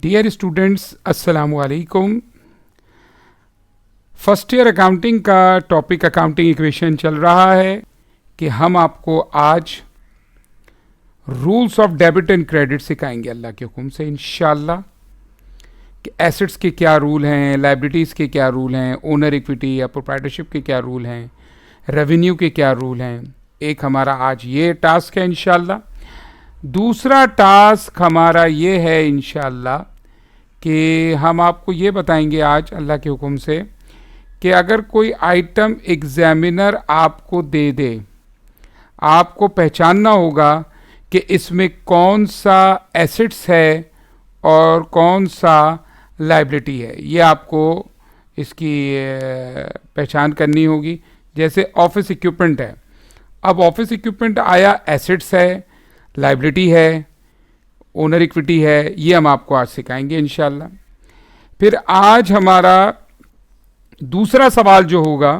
Dear students, अस्सलाम वालेकुम। First year accounting का टॉपिक अकाउंटिंग इक्वेशन चल रहा है कि हम आपको आज rules of debit and credit सिखाएंगे अल्लाह के हुक्म से इंशाल्लाह। कि एसेट्स के क्या रूल हैं, लाइबिलिटीज़ के क्या रूल हैं, ओनर इक्विटी या प्रोप्राइटरशिप के क्या रूल हैं, रेवेन्यू के क्या रूल हैं। एक हमारा आज ये टास्क है इंशाल्लाह। दूसरा टास्क हमारा ये है इंशाल्लाह कि हम आपको ये बताएंगे आज अल्लाह के हुक्म से कि अगर कोई आइटम एग्जामिनर आपको दे दे, आपको पहचानना होगा कि इसमें कौन सा एसेट्स है और कौन सा लायबिलिटी है। ये आपको इसकी पहचान करनी होगी। जैसे ऑफिस इक्विपमेंट है, अब ऑफिस इक्विपमेंट आया, एसेट्स है, लायबिलिटी है, ओनर इक्विटी है। ये हम आपको आज सिखाएंगे इंशाल्लाह। फिर आज हमारा दूसरा सवाल जो होगा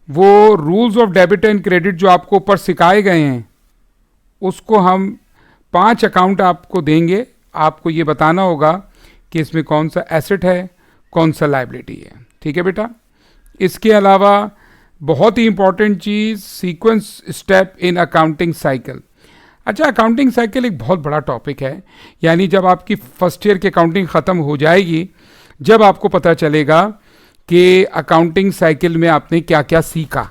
वो rules of debit and credit जो आपको ऊपर सिखाए गए हैं उसको हम 5 अकाउंट आपको देंगे। आपको ये बताना होगा कि इसमें कौन सा एसेट है, कौन सा लायबिलिटी है। ठीक है बेटा। इसके अलावा बहुत ही इंपॉर्टेंट चीज़, sequence step in accounting cycle. अच्छा, अकाउंटिंग साइकिल एक बहुत बड़ा टॉपिक है। यानी जब आपकी फर्स्ट ईयर की अकाउंटिंग ख़त्म हो जाएगी, जब आपको पता चलेगा कि अकाउंटिंग साइकिल में आपने क्या क्या सीखा।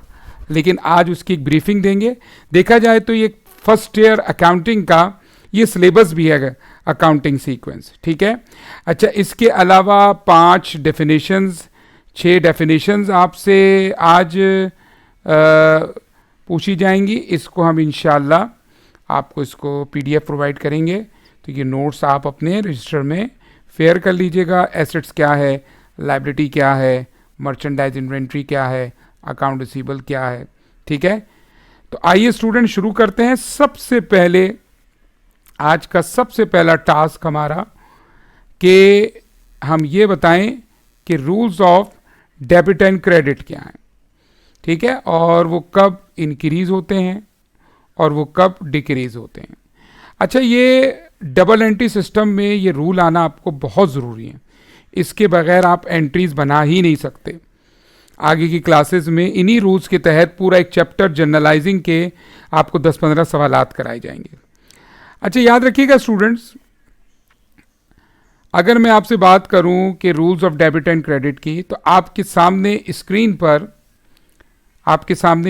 लेकिन आज उसकी एक ब्रीफिंग देंगे। देखा जाए तो ये फर्स्ट ईयर अकाउंटिंग का ये सिलेबस भी है, अकाउंटिंग सीक्वेंस। ठीक है। अच्छा, इसके अलावा 5 डेफिनेशंस, 6 डेफिनेशंस आपसे आज पूछी जाएंगी। इसको हम इंशाल्लाह आपको इसको PDF प्रोवाइड करेंगे। तो ये नोट्स आप अपने रजिस्टर में फेयर कर लीजिएगा। एसेट्स क्या है, लायबिलिटी क्या है, मर्चेंडाइज इन्वेंट्री क्या है, अकाउंट रिसीवेबल क्या है। ठीक है। तो आइए स्टूडेंट शुरू करते हैं। सबसे पहले आज का सबसे पहला टास्क हमारा कि हम ये बताएं कि rules of debit and credit क्या हैं। ठीक है। और वो कब इंक्रीज होते हैं और वो कब डिक्रीज होते हैं। अच्छा, ये डबल एंट्री सिस्टम में ये रूल आना आपको बहुत ज़रूरी है। इसके बगैर आप एंट्रीज बना ही नहीं सकते। आगे की क्लासेस में इन्हीं रूल्स के तहत पूरा एक चैप्टर जनरलाइजिंग के आपको 10-15 सवालात कराए जाएंगे। अच्छा, याद रखिएगा स्टूडेंट्स, अगर मैं आपसे बात करूं कि rules of debit and credit की, तो आपके सामने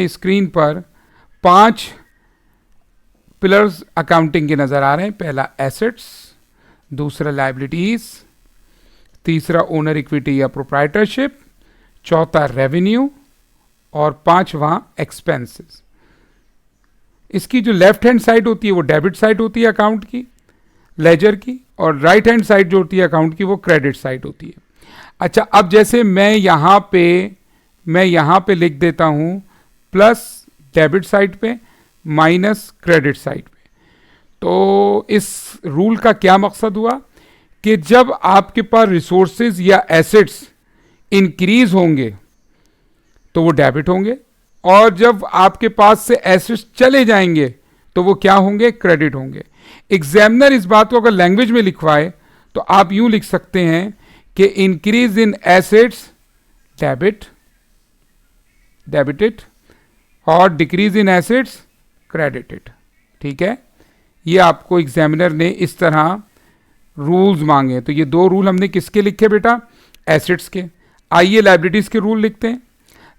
स्क्रीन पर 5 पिलर्स अकाउंटिंग के नज़र आ रहे हैं। पहला एसेट्स, दूसरा लायबिलिटीज़, तीसरा ओनर इक्विटी या प्रोप्राइटरशिप, चौथा रेवेन्यू और 5वां एक्सपेंसेस। इसकी जो लेफ्ट हैंड साइड होती है वो डेबिट साइड होती है अकाउंट की, लेजर की, और राइट हैंड साइड जो होती है अकाउंट की वो क्रेडिट साइड होती है। अच्छा, अब जैसे मैं यहाँ पे लिख देता हूँ प्लस डेबिट साइड पे माइनस क्रेडिट साइड पे। तो इस रूल का क्या मकसद हुआ कि जब आपके पास रिसोर्सेज या एसेट्स इंक्रीज होंगे तो वो डेबिट होंगे, और जब आपके पास से एसेट्स चले जाएंगे तो वो क्या होंगे, क्रेडिट होंगे। एग्जामिनर इस बात को अगर लैंग्वेज में लिखवाए तो आप यूं लिख सकते हैं कि इंक्रीज इन एसेट्स डेबिटेड और डिक्रीज इन एसेट्स क्रेडिटेड। ठीक है। ये आपको एग्जामिनर ने इस तरह रूल्स मांगे। तो ये 2 रूल हमने किसके लिखे बेटा, एसेट्स के। आइए लायबिलिटीज के रूल लिखते हैं।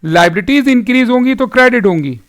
लायबिलिटीज इंक्रीज होंगी तो क्रेडिट होंगी,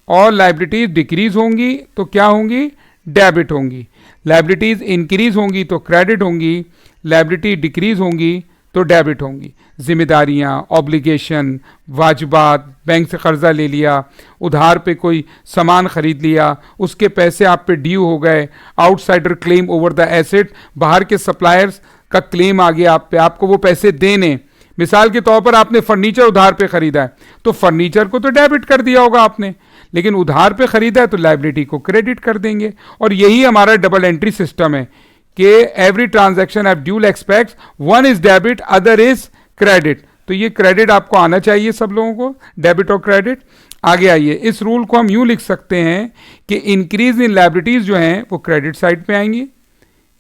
और लायबिलिटीज डिक्रीज होंगी तो क्या होंगी, डेबिट होंगी। लायबिलिटीज इंक्रीज होंगी तो क्रेडिट होंगी, लायबिलिटी डिक्रीज होंगी तो डेबिट होंगी। जिम्मेदारियां, ऑब्लिगेशन, वाजिबात, बैंक से कर्जा ले लिया, उधार पे कोई सामान खरीद लिया, उसके पैसे आप पे ड्यू हो गए, outsider claim over the asset, बाहर के सप्लायर्स का क्लेम आ गया आप पे, आपको वो पैसे देने। मिसाल के तौर पर आपने फर्नीचर उधार पे खरीदा है तो फर्नीचर को तो डेबिट कर दिया होगा आपने, लेकिन उधार पे खरीदा है तो लायबिलिटी को क्रेडिट कर देंगे। और यही हमारा डबल एंट्री सिस्टम है कि every transaction have dual aspects, one is debit other is credit. तो ये क्रेडिट आपको आना चाहिए सब लोगों को, डेबिट और क्रेडिट। आगे आइए, इस रूल को हम यूं लिख सकते हैं कि इंक्रीज इन लायबिलिटीज जो हैं वो क्रेडिट साइड पे आएंगी,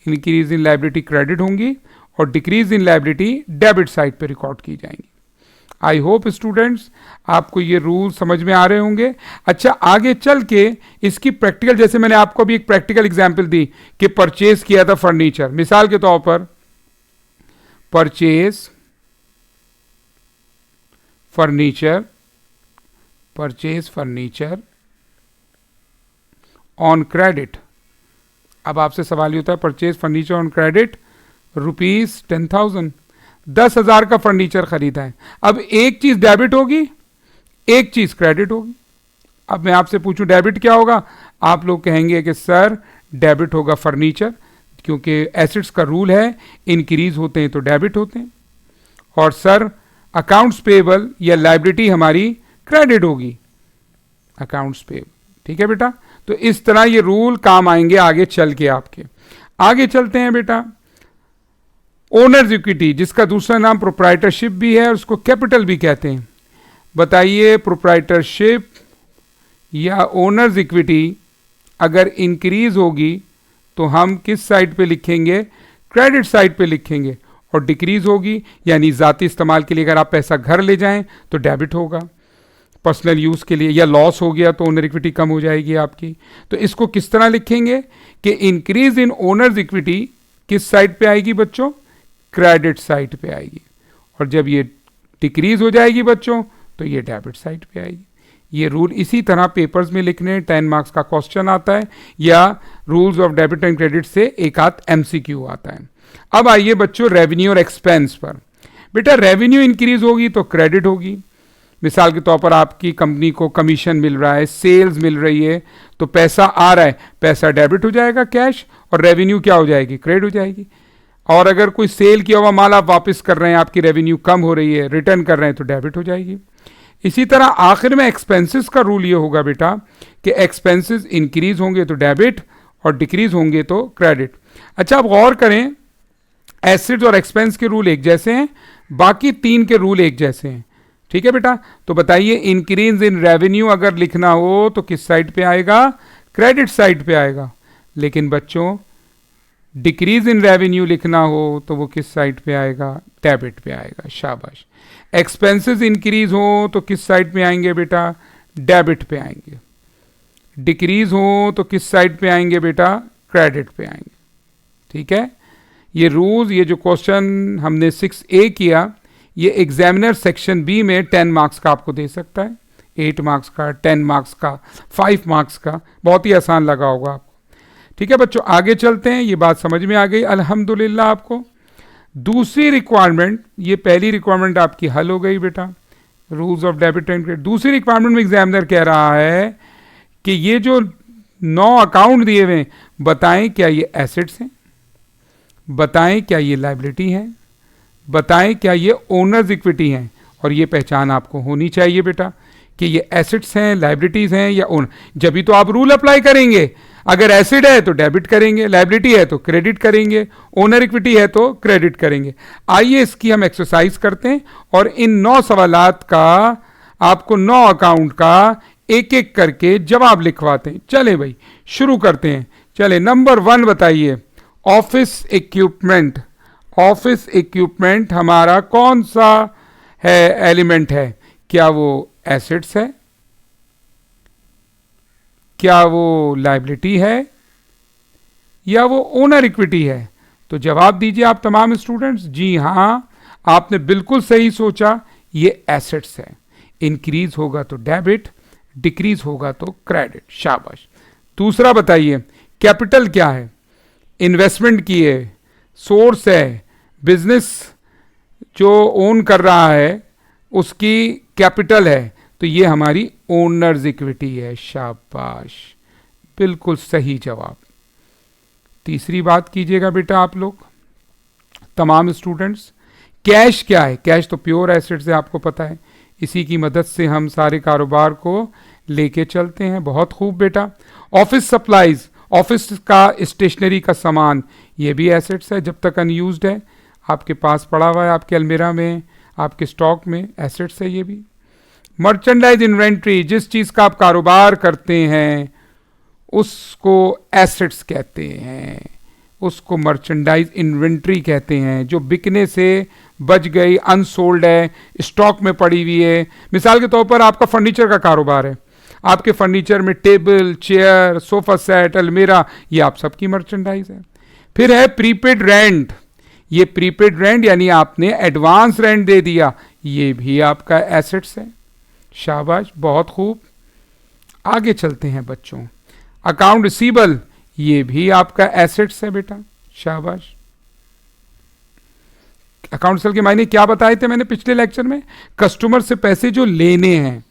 इंक्रीज इन लायबिलिटी क्रेडिट होंगी और decrease in liability debit side पे रिकॉर्ड की जाएंगी। आई होप स्टूडेंट्स आपको ये रूल समझ में आ रहे होंगे। अच्छा, आगे चल के इसकी प्रैक्टिकल, जैसे मैंने आपको अभी एक प्रैक्टिकल एग्जांपल दी कि परचेज किया था फर्नीचर, मिसाल के तौर पर परचेज फर्नीचर ऑन क्रेडिट। अब आपसे सवाल ये होता है परचेज फर्नीचर ऑन क्रेडिट ₹10,000, 10,000 का फर्नीचर खरीदा है। अब एक चीज डेबिट होगी, एक चीज क्रेडिट होगी। अब मैं आपसे पूछूं डेबिट क्या होगा, आप लोग कहेंगे कि सर डेबिट होगा फर्नीचर, क्योंकि एसेट्स का रूल है इंक्रीज होते हैं तो डेबिट होते हैं। और सर अकाउंट्स पेबल या लायबिलिटी हमारी क्रेडिट होगी, अकाउंट्स पेबल। ठीक है बेटा, तो इस तरह ये रूल काम आएंगे आगे चल के आपके। आगे चलते हैं बेटा, ओनर्स इक्विटी, जिसका दूसरा नाम प्रोप्राइटरशिप भी है और उसको कैपिटल भी कहते हैं। बताइए प्रोप्राइटरशिप या ओनर्स इक्विटी अगर इंक्रीज होगी तो हम किस साइड पे लिखेंगे, क्रेडिट साइड पे लिखेंगे। और डिक्रीज होगी यानी ज़ाती इस्तेमाल के लिए अगर आप पैसा घर ले जाएं तो डेबिट होगा, पर्सनल यूज़ के लिए या लॉस हो गया तो ओनर इक्विटी कम हो जाएगी आपकी। तो इसको किस तरह लिखेंगे कि इंक्रीज इन ओनर्स इक्विटी किस साइड पे आएगी बच्चों, क्रेडिट साइड पे आएगी। और जब ये डिक्रीज हो जाएगी बच्चों तो ये डेबिट साइड पे आएगी। ये रूल इसी तरह पेपर्स में लिखने 10 मार्क्स का क्वेश्चन आता है या rules of debit and credit से एक आध एमसीक्यू आता है। अब आइए बच्चों रेवेन्यू और एक्सपेंस पर। बेटा रेवेन्यू इंक्रीज होगी तो क्रेडिट होगी। मिसाल के तौर पर आपकी कंपनी को कमीशन मिल रहा है, सेल्स मिल रही है, तो पैसा आ रहा है, पैसा डेबिट हो जाएगा कैश, और रेवेन्यू क्या हो जाएगी, क्रेडिट हो जाएगी। और अगर कोई सेल किया हुआ माल आप वापस कर रहे हैं, आपकी रेवेन्यू कम हो रही है, रिटर्न कर रहे हैं, तो डेबिट हो जाएगी। इसी तरह आखिर में एक्सपेंसेस का रूल ये होगा बेटा कि एक्सपेंसेस इंक्रीज होंगे तो डेबिट और डिक्रीज होंगे तो क्रेडिट। अच्छा, आप गौर करें, एसेट्स और एक्सपेंस के रूल एक जैसे हैं, बाकी तीन के रूल एक जैसे हैं। ठीक है बेटा, तो बताइए इंक्रीज इन रेवेन्यू अगर लिखना हो तो किस साइड पे आएगा, क्रेडिट साइड पे आएगा। लेकिन बच्चों डिक्रीज इन रेवेन्यू लिखना हो तो वो किस साइड पे आएगा, डेबिट पे आएगा। शाबाश। एक्सपेंसेस इंक्रीज हो तो किस साइड पे आएंगे बेटा, डेबिट पे आएंगे। डिक्रीज हो तो किस साइड पे आएंगे बेटा, क्रेडिट पे आएंगे। ठीक है, ये रूल्स, ये जो क्वेश्चन हमने 6A किया, ये एग्जामिनर सेक्शन बी में 10 मार्क्स का आपको दे सकता है, 8 मार्क्स का, 10 मार्क्स का, 5 मार्क्स का। बहुत ही आसान लगा होगा आपको। ठीक है बच्चों, आगे चलते हैं। ये बात समझ में आ गई अल्हम्दुलिल्लाह आपको। दूसरी रिक्वायरमेंट, ये पहली रिक्वायरमेंट आपकी हल हो गई बेटा, rules of debit and credit. दूसरी रिक्वायरमेंट में एग्जामिनर कह रहा है कि ये जो 9 अकाउंट दिए हुए हैं, बताएं क्या ये एसेट्स हैं, बताएं क्या ये लायबिलिटी है, बताएं क्या ये ओनर्स इक्विटी हैं। और ये पहचान आपको होनी चाहिए बेटा कि ये एसेट्स हैं, लायबिलिटीज हैं या ओनर। जब भी तो आप रूल अप्लाई करेंगे, अगर एसेट है तो डेबिट करेंगे, लायबिलिटी है तो क्रेडिट करेंगे, ओनर इक्विटी है तो क्रेडिट करेंगे। आइए इसकी हम एक्सरसाइज करते हैं और इन 9 सवालात का आपको 9 अकाउंट का एक एक करके जवाब लिखवाते हैं। चले भाई शुरू करते हैं। चले, नंबर 1 बताइए, ऑफिस इक्विपमेंट। ऑफिस इक्विपमेंट हमारा कौन सा है, एलिमेंट है? क्या वो एसेट्स है, क्या वो लायबिलिटी है, या वो ओनर इक्विटी है? तो जवाब दीजिए आप तमाम स्टूडेंट्स। जी हाँ, आपने बिल्कुल सही सोचा, ये एसेट्स है। इंक्रीज होगा तो डेबिट, डिक्रीज होगा तो क्रेडिट। शाबाश। दूसरा बताइए, कैपिटल क्या है? इन्वेस्टमेंट की है, सोर्स है, बिजनेस जो ओन कर रहा है उसकी कैपिटल है, तो ये हमारी ओनर्स इक्विटी है। शाबाश, बिल्कुल सही जवाब। तीसरी बात कीजिएगा बेटा आप लोग तमाम स्टूडेंट्स, कैश क्या है? कैश तो प्योर एसेट्स है, आपको पता है, इसी की मदद से हम सारे कारोबार को लेके चलते हैं। बहुत खूब बेटा। ऑफिस सप्लाईज, ऑफिस का स्टेशनरी का सामान, ये भी एसेट्स है, जब तक अनयूज्ड है, आपके पास पड़ा हुआ है, आपके अलमीरा में, आपके स्टॉक में, एसेट्स है ये भी। मर्चेंडाइज इन्वेंट्री, जिस चीज़ का आप कारोबार करते हैं उसको एसेट्स कहते हैं, उसको मर्चेंडाइज इन्वेंट्री कहते हैं, जो बिकने से बच गई, अनसोल्ड है, स्टॉक में पड़ी हुई है। मिसाल के तौर पर आपका फर्नीचर का कारोबार है, आपके फर्नीचर में टेबल, चेयर, सोफा सेट, अलमीरा, ये आप सबकी मर्चेंडाइज है। फिर है प्रीपेड रेंट, ये प्रीपेड रेंट यानी आपने एडवांस रेंट दे दिया, ये भी आपका एसेट्स है। शाबाश, बहुत खूब। आगे चलते हैं बच्चों। अकाउंट रिसीवेबल, ये भी आपका एसेट्स है बेटा, शाबाश। अकाउंट रिसीवेबल के मायने क्या बताए थे मैंने पिछले लेक्चर में? कस्टमर से पैसे जो लेने हैं,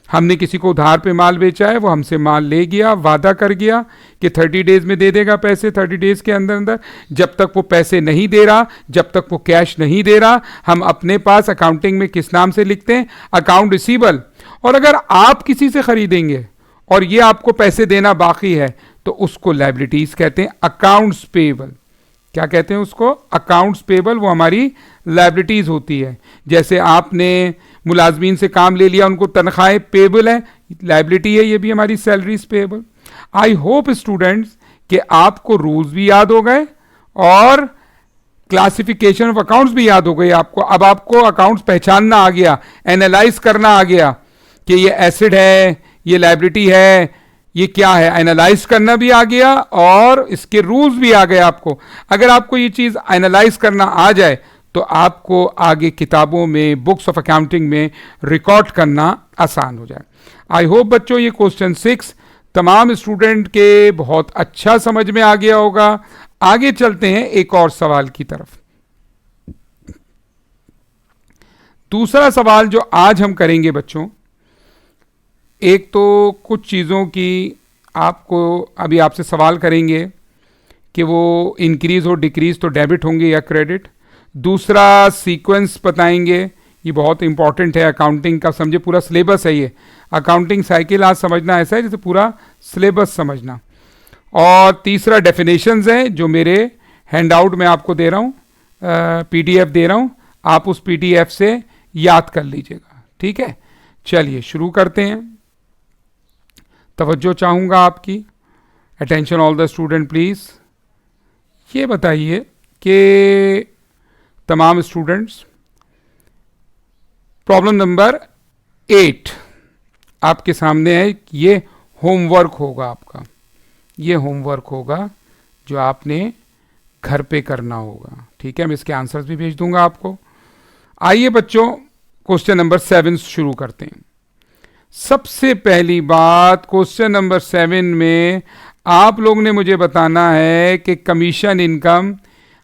हमने किसी को उधार पे माल बेचा है, वो हमसे माल ले गया, वादा कर गया कि 30 डेज में दे देगा पैसे, 30 डेज के अंदर अंदर। जब तक वो पैसे नहीं दे रहा, जब तक वो कैश नहीं दे रहा, हम अपने पास अकाउंटिंग में किस नाम से लिखते हैं? Account receivable. और अगर आप किसी से खरीदेंगे और ये आपको पैसे देना बाकी है, तो उसको लायबिलिटीज कहते हैं, अकाउंट्स पेएबल। क्या कहते हैं उसको? अकाउंट्स पेएबल, वो हमारी लायबिलिटीज होती है। जैसे आपने मुलाजमीन से काम ले लिया, उनको तनख्वाहें पेएबल है, लायबिलिटी है, ये भी हमारी salaries payable. I hope students कि आपको रूल्स भी याद हो गए और क्लासिफिकेशन ऑफ अकाउंट्स भी याद हो गई आपको। अब आपको अकाउंट्स पहचानना आ गया, एनालाइज करना आ गया कि ये एसेट है, ये लायबिलिटी है, ये क्या है, एनालाइज करना भी आ गया और इसके रूल्स भी आ गए आपको। अगर आपको ये चीज एनालाइज करना आ जाए तो आपको आगे किताबों में, बुक्स ऑफ अकाउंटिंग में रिकॉर्ड करना आसान हो जाए। आई होप बच्चों ये क्वेश्चन 6 तमाम स्टूडेंट के बहुत अच्छा समझ में आ गया होगा। आगे चलते हैं एक और सवाल की तरफ। दूसरा सवाल जो आज हम करेंगे बच्चों, एक तो कुछ चीज़ों की आपको अभी आपसे सवाल करेंगे कि वो इंक्रीज और डिक्रीज तो डेबिट होंगे या क्रेडिट। दूसरा सीक्वेंस बताएंगे, ये बहुत इंपॉर्टेंट है अकाउंटिंग का, समझे पूरा सिलेबस है ये। अकाउंटिंग साइकिल आज समझना ऐसा है जैसे पूरा सिलेबस समझना। और तीसरा डेफिनेशंस है जो मेरे हैंडआउट में आपको दे रहा हूँ, पीडीएफ दे रहा हूँ, आप उस पीडीएफ से याद कर लीजिएगा, ठीक है। चलिए शुरू करते हैं। तवज्जो चाहूँगा आपकी, attention all the student please. ये बताइए कि तमाम स्टूडेंट्स, प्रॉब्लम नंबर 8 आपके सामने है। ये होमवर्क होगा आपका, ये होमवर्क होगा जो आपने घर पे करना होगा, ठीक है। मैं इसके आंसर्स भी भेज दूंगा आपको। आइए बच्चों, क्वेश्चन नंबर 7 शुरू करते हैं। सबसे पहली बात, क्वेश्चन नंबर 7 में आप लोग ने मुझे बताना है कि कमीशन इनकम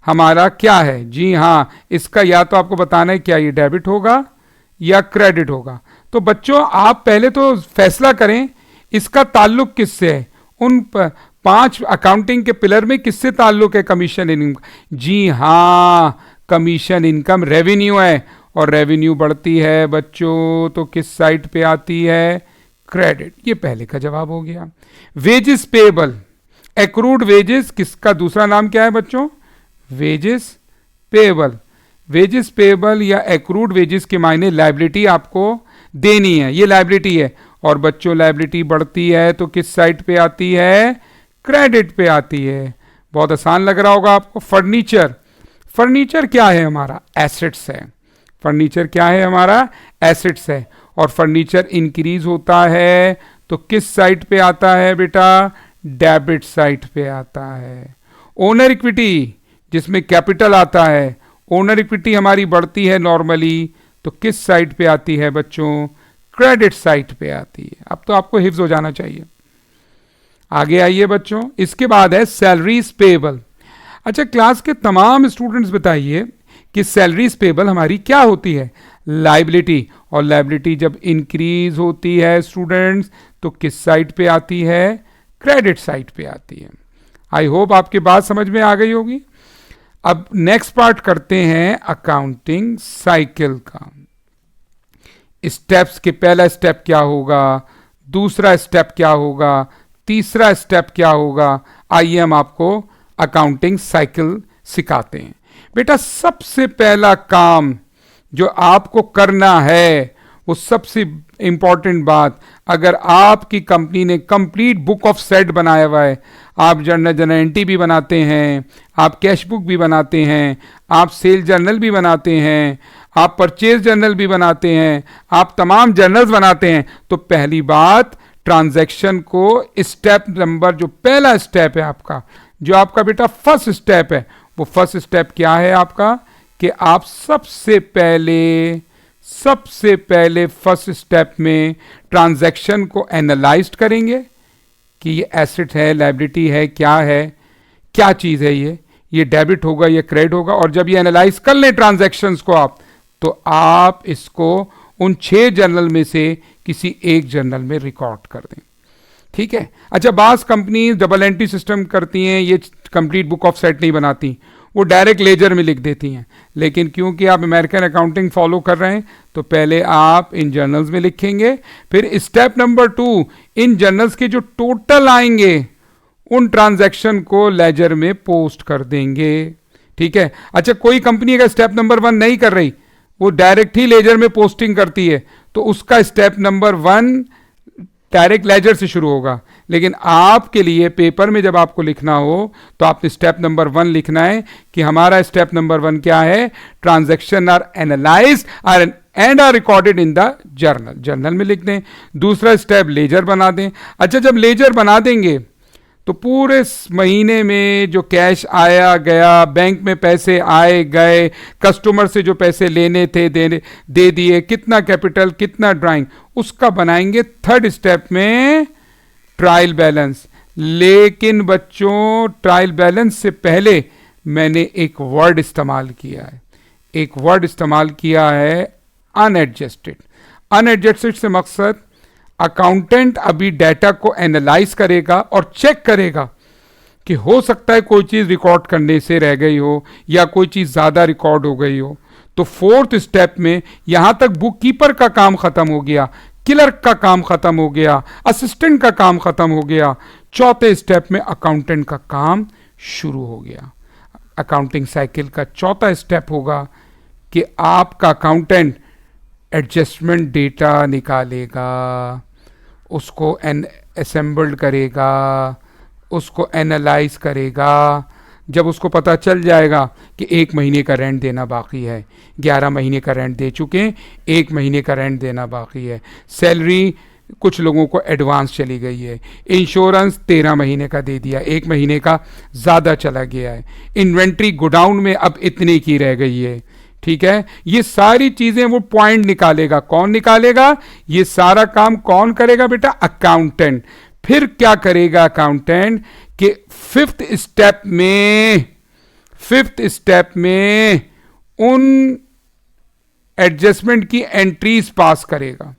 हमारा क्या है। जी हाँ, इसका या तो आपको बताना है क्या ये डेबिट होगा या क्रेडिट होगा। तो बच्चों आप पहले तो फैसला करें इसका ताल्लुक किससे है, उन 5 अकाउंटिंग के पिलर में किससे ताल्लुक है कमीशन इनकम। जी हाँ, कमीशन इनकम रेवेन्यू है, और रेवेन्यू बढ़ती है बच्चों तो किस साइड पे आती है? क्रेडिट। ये पहले का जवाब हो गया। वेजेस पेएबल, एक्रूड वेजेस, किसका दूसरा नाम क्या है बच्चों? Wages payable. वेजेस पेएबल या एक्रूड वेजेस के मायने लायबिलिटी आपको देनी है, ये लायबिलिटी है। और बच्चों लायबिलिटी बढ़ती है तो किस साइड पे आती है? क्रेडिट पे आती है। बहुत आसान लग रहा होगा आपको। फर्नीचर, फर्नीचर क्या है? हमारा एसेट्स है। फर्नीचर क्या है? हमारा एसेट्स है। और फर्नीचर इंक्रीज होता है तो किस साइड पे आता है बेटा? डेबिट साइड पे आता है। ओनर इक्विटी, जिसमें कैपिटल आता है, ओनर इक्विटी हमारी बढ़ती है नॉर्मली तो किस साइड पे आती है बच्चों? क्रेडिट साइड पे आती है। अब तो आपको हिफ्ज हो जाना चाहिए। आगे आइए बच्चों, इसके बाद है सैलरीज पेएबल। अच्छा, क्लास के तमाम स्टूडेंट्स बताइए कि सैलरीज पेएबल हमारी क्या होती है? लायबिलिटी। और लायबिलिटी जब इंक्रीज होती है स्टूडेंट्स तो किस साइड पे आती है? क्रेडिट साइड पे आती है। आई होप आपकी बात समझ में आ गई होगी। अब नेक्स्ट पार्ट करते हैं अकाउंटिंग साइकिल का। स्टेप्स के पहला स्टेप क्या होगा, दूसरा स्टेप क्या होगा, तीसरा स्टेप क्या होगा, आइए हम आपको अकाउंटिंग साइकिल सिखाते हैं। बेटा सबसे पहला काम जो आपको करना है वो सबसे इंपॉर्टेंट बात, अगर आपकी कंपनी ने कंप्लीट बुक ऑफ सेट बनाया हुआ है, आप जर्नल एंट्री भी बनाते हैं, आप कैश बुक भी बनाते हैं, आप सेल जर्नल भी बनाते हैं, आप परचेज जर्नल भी बनाते हैं, आप तमाम जर्नल्स बनाते हैं, तो पहली बात ट्रांजैक्शन को स्टेप नंबर, जो पहला स्टेप है आपका, जो आपका बेटा फर्स्ट स्टेप है, वो फर्स्ट स्टेप क्या है आपका, कि आप सबसे पहले फर्स्ट स्टेप में ट्रांजैक्शन को एनालाइज करेंगे कि ये एसेट है, लायबिलिटी है, क्या चीज़ है, ये डेबिट होगा, ये क्रेडिट होगा। और जब ये एनालाइज कर लें ट्रांजैक्शंस को आप, तो आप इसको उन 6 जर्नल में से किसी एक जर्नल में रिकॉर्ड कर दें। ठीक है। अच्छा, बास कंपनी डबल एंट्री सिस्टम करती हैं, ये कंप्लीट बुक ऑफ सेट नहीं बनाती, वो डायरेक्ट लेजर में लिख देती हैं। लेकिन क्योंकि आप अमेरिकन अकाउंटिंग फॉलो कर रहे हैं, तो पहले आप इन जर्नल्स में लिखेंगे, फिर स्टेप नंबर 2 इन जर्नल्स के जो टोटल आएंगे उन ट्रांजैक्शन को लेजर में पोस्ट कर देंगे। ठीक है। अच्छा, कोई कंपनी अगर स्टेप नंबर 1 नहीं कर रही, वो डायरेक्ट ही लेजर में पोस्टिंग करती है, तो उसका स्टेप नंबर 1 डायरेक्ट लेजर से शुरू होगा। लेकिन आपके लिए पेपर में जब आपको लिखना हो, तो आपने स्टेप नंबर 1 लिखना है कि हमारा स्टेप नंबर 1 क्या है, transaction are analysed and are recorded in the journal में लिख दें। दूसरा स्टेप लेजर बना दें। अच्छा, जब लेजर बना देंगे तो पूरे महीने में जो कैश आया गया, बैंक में पैसे आए गए, कस्टमर से जो पैसे लेने थे दे दिए, कितना कैपिटल, कितना ड्राइंग, उसका बनाएंगे थर्ड स्टेप में ट्रायल बैलेंस। लेकिन बच्चों, ट्रायल बैलेंस से पहले मैंने एक वर्ड इस्तेमाल किया है, अनएडजस्टेड। अनएडजस्टेड से मकसद, अकाउंटेंट अभी डाटा को एनालाइज करेगा और चेक करेगा कि हो सकता है कोई चीज रिकॉर्ड करने से रह गई हो या कोई चीज ज्यादा रिकॉर्ड हो गई हो। तो फोर्थ स्टेप में यहां तक बुक कीपर का काम खत्म हो गया, क्लर्क का काम खत्म हो गया, असिस्टेंट का काम खत्म हो गया। चौथे स्टेप में अकाउंटेंट का काम शुरू हो गया। अकाउंटिंग साइकिल का चौथा स्टेप होगा कि आपका अकाउंटेंट एडजस्टमेंट डेटा निकालेगा, उसको असेंबल्ड करेगा, उसको एनालाइज करेगा। जब उसको पता चल जाएगा कि 1 महीने का रेंट देना बाकी है, 11 महीने का रेंट दे चुके हैं, 1 महीने का रेंट देना बाकी है, सैलरी कुछ लोगों को एडवांस चली गई है, इंश्योरेंस 13 महीने का दे दिया, 1 महीने का ज़्यादा चला गया है, इन्वेंट्री गोडाउन में अब इतने की रह गई है। ठीक है। ये सारी चीजें वो पॉइंट निकालेगा। कौन निकालेगा? ये सारा काम कौन करेगा बेटा? अकाउंटेंट। फिर क्या करेगा अकाउंटेंट कि फिफ्थ स्टेप में उन एडजस्टमेंट की एंट्रीज पास करेगा,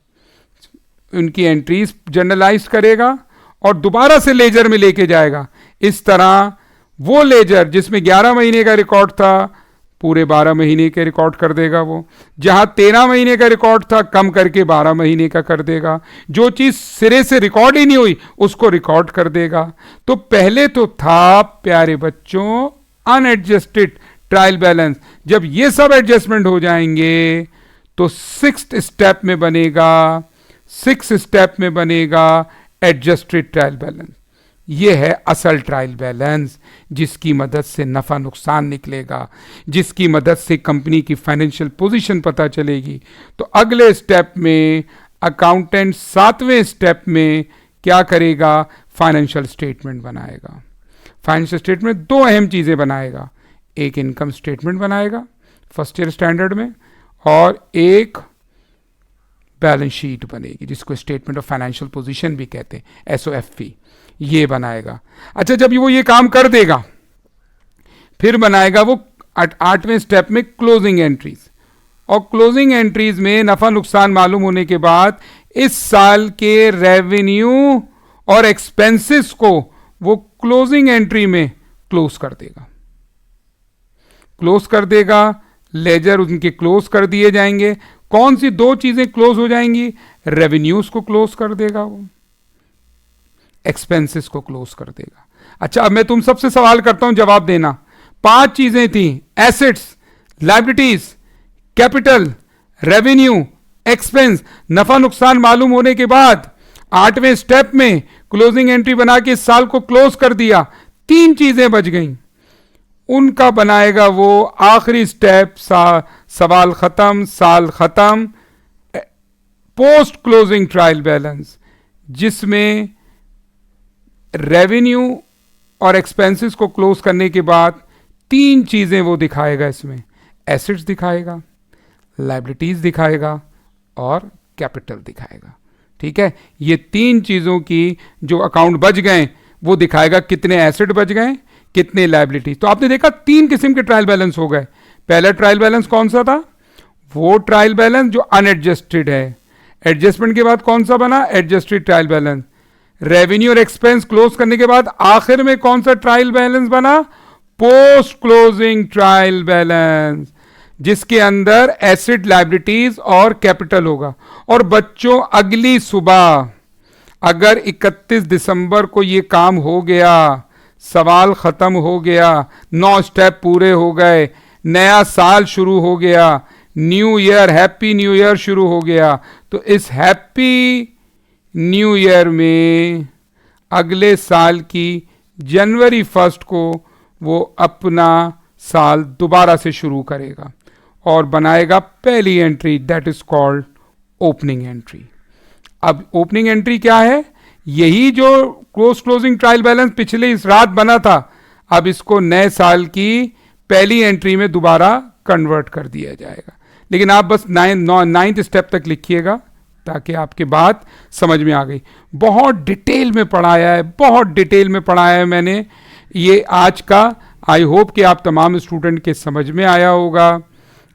उनकी एंट्रीज जर्नलाइज करेगा और दोबारा से लेजर में लेके जाएगा। इस तरह वो लेजर जिसमें 11 महीने का रिकॉर्ड था, पूरे 12 महीने के रिकॉर्ड कर देगा। वो जहां 13 महीने का रिकॉर्ड था, कम करके 12 महीने का कर देगा। जो चीज सिरे से रिकॉर्ड ही नहीं हुई उसको रिकॉर्ड कर देगा। तो पहले तो था प्यारे बच्चों अनएडजस्टेड ट्रायल बैलेंस। जब ये सब एडजस्टमेंट हो जाएंगे तो सिक्स्थ स्टेप में बनेगा एडजस्टेड ट्रायल बैलेंस। ये है असल ट्रायल बैलेंस, जिसकी मदद से नफा नुकसान निकलेगा, जिसकी मदद से कंपनी की फाइनेंशियल पोजीशन पता चलेगी। तो अगले स्टेप में अकाउंटेंट 7वें स्टेप में क्या करेगा? फाइनेंशियल स्टेटमेंट बनाएगा। फाइनेंशियल स्टेटमेंट 2 अहम चीजें बनाएगा। एक इनकम स्टेटमेंट बनाएगा फर्स्ट ईयर स्टैंडर्ड में, और एक बैलेंस शीट बनेगी जिसको स्टेटमेंट ऑफ फाइनेंशियल पोजीशन भी कहते हैं, SOFP, ये बनाएगा। अच्छा, जब वो ये काम कर देगा फिर बनाएगा वो 8वें स्टेप में क्लोजिंग एंट्रीज। और क्लोजिंग एंट्रीज में नफा नुकसान मालूम होने के बाद इस साल के रेवेन्यू और एक्सपेंसेस को वो क्लोजिंग एंट्री में क्लोज कर देगा। लेजर उनके क्लोज कर दिए जाएंगे। कौन सी 2 चीजें क्लोज हो जाएंगी? रेवेन्यूज को क्लोज कर देगा, वो एक्सपेंसेस को क्लोज कर देगा। अच्छा, अब मैं तुम सबसे सवाल करता हूं, जवाब देना। 5 चीजें थी, assets, liabilities, capital, revenue expense, नफा नुकसान मालूम होने के बाद 8वें स्टेप में क्लोजिंग एंट्री बना के इस साल को क्लोज कर दिया, 3 चीजें बच गई, उनका बनाएगा वो आखिरी स्टेप, सवाल खत्म, साल खत्म, पोस्ट क्लोजिंग ट्रायल बैलेंस, जिसमें रेवेन्यू और एक्सपेंसेस को क्लोज करने के बाद 3 चीजें वो दिखाएगा। इसमें एसेट्स दिखाएगा, लायबिलिटीज दिखाएगा और कैपिटल दिखाएगा। ठीक है, ये 3 चीजों की जो अकाउंट बच गए वो दिखाएगा, कितने एसेट बच गए, कितने लायबिलिटी। तो आपने देखा 3 किस्म के ट्रायल बैलेंस हो गए। पहला ट्रायल बैलेंस कौन सा था? वो ट्रायल बैलेंस जो अनएडजस्टेड है। एडजस्टमेंट के बाद कौन सा बना? Adjusted trial balance. रेवेन्यू और एक्सपेंस क्लोज करने के बाद आखिर में कौन सा ट्रायल बैलेंस बना? पोस्ट क्लोजिंग ट्रायल बैलेंस, जिसके अंदर एसेट, लायबिलिटीज और कैपिटल होगा। और बच्चों, अगली सुबह अगर 31 दिसंबर को ये काम हो गया, सवाल खत्म हो गया, 9 स्टेप पूरे हो गए, नया साल शुरू हो गया, new year, happy new year शुरू हो गया, तो इस हैप्पी न्यू ईयर में अगले साल की जनवरी 1 को वो अपना साल दोबारा से शुरू करेगा और बनाएगा पहली entry, that is called opening entry. अब ओपनिंग एंट्री क्या है? यही जो क्लोजिंग ट्रायल बैलेंस पिछले इस रात बना था, अब इसको नए साल की पहली एंट्री में दोबारा कन्वर्ट कर दिया जाएगा। लेकिन आप बस 9th स्टेप तक लिखिएगा ताकि आपके बात समझ में आ गई। बहुत डिटेल में पढ़ाया है, बहुत डिटेल में पढ़ाया है मैंने ये आज का। आई होप कि आप तमाम स्टूडेंट के समझ में आया होगा।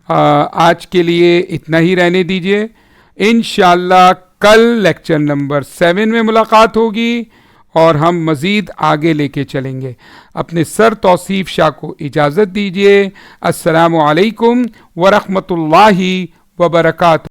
आज के लिए इतना ही रहने दीजिए। इंशाल्लाह कल लेक्चर नंबर 7 में मुलाकात होगी और हम मज़ीद आगे लेके चलेंगे। अपने सर तौसीफ शाह को इजाज़त दीजिए। अस्सलामु अलैकुम व रहमतुल्लाहि व बरकातुहू।